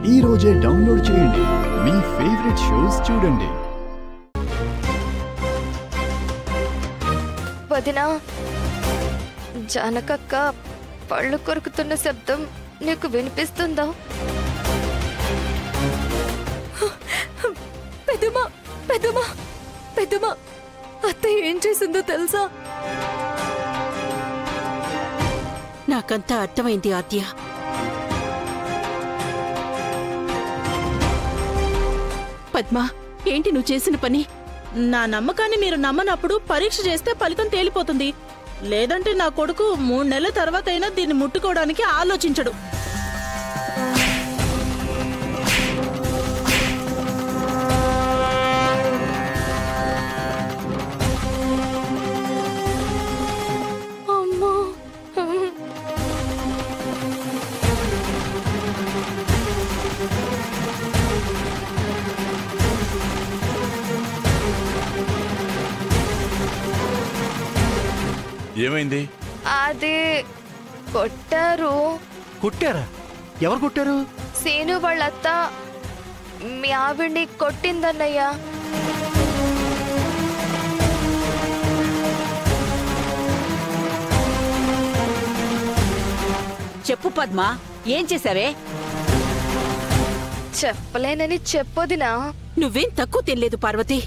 ఈ రోజే డౌన్లోడ్ చేయండి. మీ ఫేవరెట్ షోస్ చూడండి. వదినా, జానకక్క పళ్ళు కొరుకుతున్న శబ్దం నీకు వినిపిస్తుందా? పెద్దమ్మా, పెద్దమ్మా, పెద్దమ్మా, అత్తయ్య ఏం చేసిందో తెలుసా? నాకంతా అర్థమైంది ఆద్య. పద్మా, ఏంటి నువ్వు చేసిన పని? నా నమ్మకాన్ని మీరు నమ్మనప్పుడు పరీక్ష చేస్తే ఫలితం తేలిపోతుంది. లేదంటే నా కొడుకు 3 నెలల తర్వాత అయినా దీన్ని ముట్టుకోవడానికి ఆలోచించడు. ఏమైంది? అది కొట్టారు. కొట్టారా? ఎవరు కొట్టారు? సీను వాళ్ళత్త మీ ఆవిడ్ని కొట్టిందన్నయ్యా. చెప్పు పద్మా, ఏం చేశావే? చెప్పలేనని చెప్పొదినా. నువ్వేం తక్కువ తినలేదు పార్వతి.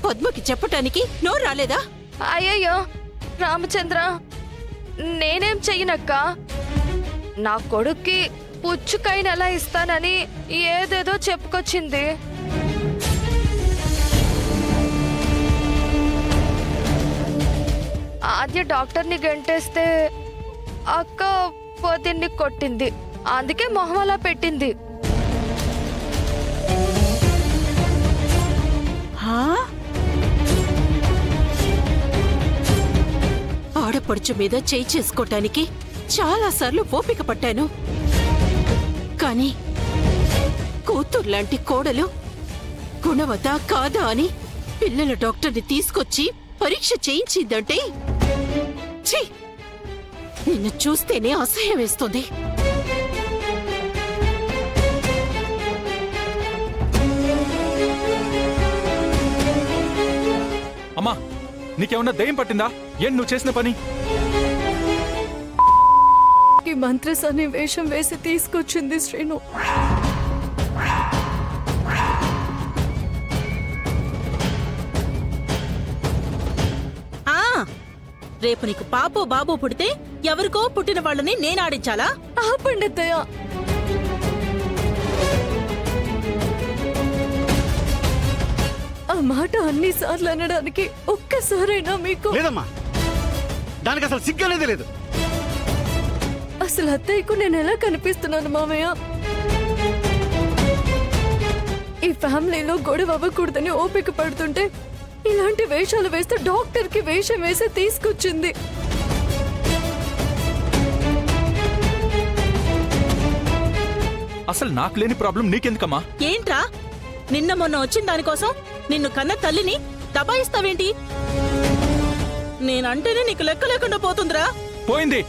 పద్మకి చెప్పటానికి నోరు రాలేదా? అయ్యయ్యో రామచంద్ర, నేనేం చెయ్యనక్క. నా కొడుక్కి పుచ్చుకైన ఎలా ఇస్తానని ఏదేదో చెప్పుకొచ్చింది. ఆద్య డాక్టర్ని గంటేస్తే అక్క వదిన్ని కొట్టింది. అందుకే మొహం అలా పెట్టింది. ఆడపడుచు మీద చేయి చేసుకోటానికి చాలా సార్లు ఓపిక పట్టాను. కానీ కూతుర్లాంటి కోడలు గుణవత కాదా అని పిల్లల డాక్టర్ని తీసుకొచ్చి పరీక్ష చేయించిందంటే ఛీ, నిన్ను చూస్తేనే అసహ్యం వేస్తుంది. అమ్మా, నీకేమన్నా దయ్యం పట్టిందా? ఏం నువ్వు చేసిన పని? మంత్రసాని వేషం వేసి తీసుకొచ్చింది శ్రీను. రేపు నీకు పాపో బాబో పుడితే ఎవరికో పుట్టిన వాళ్ళని నేను ఆడించాలా? ఆపండి అత్తయ్య. ఆ మాట అన్నిసార్లు అనడానికి ఒక్కసారైనా మీకు లేదమ్మా, దానికి అసలు సిగ్గనేది లేదు. అసలు అత్తయ్యకు నేను ఎలా కనిపిస్తున్నాను మామయ్య? ఈ ఫ్యామిలీలో గొడవ అవ్వకూడదని ఓపిక పడుతుంటే ఇలాంటి వేషాలు వేస్తే డాక్టర్ కి వేషం వేసి తీసుకొచ్చింది. అసలు నాకు లేని ప్రాబ్లం నీకెందుకమ్మా? ఏంట్రా, నిన్న మొన్న వచ్చిన దానికోసం నిన్ను కన్న తల్లిని దబాయిస్తావేంటి? నేనంటేనే నీకు లెక్క లేకుండా పోతుందిరా. పోయింది.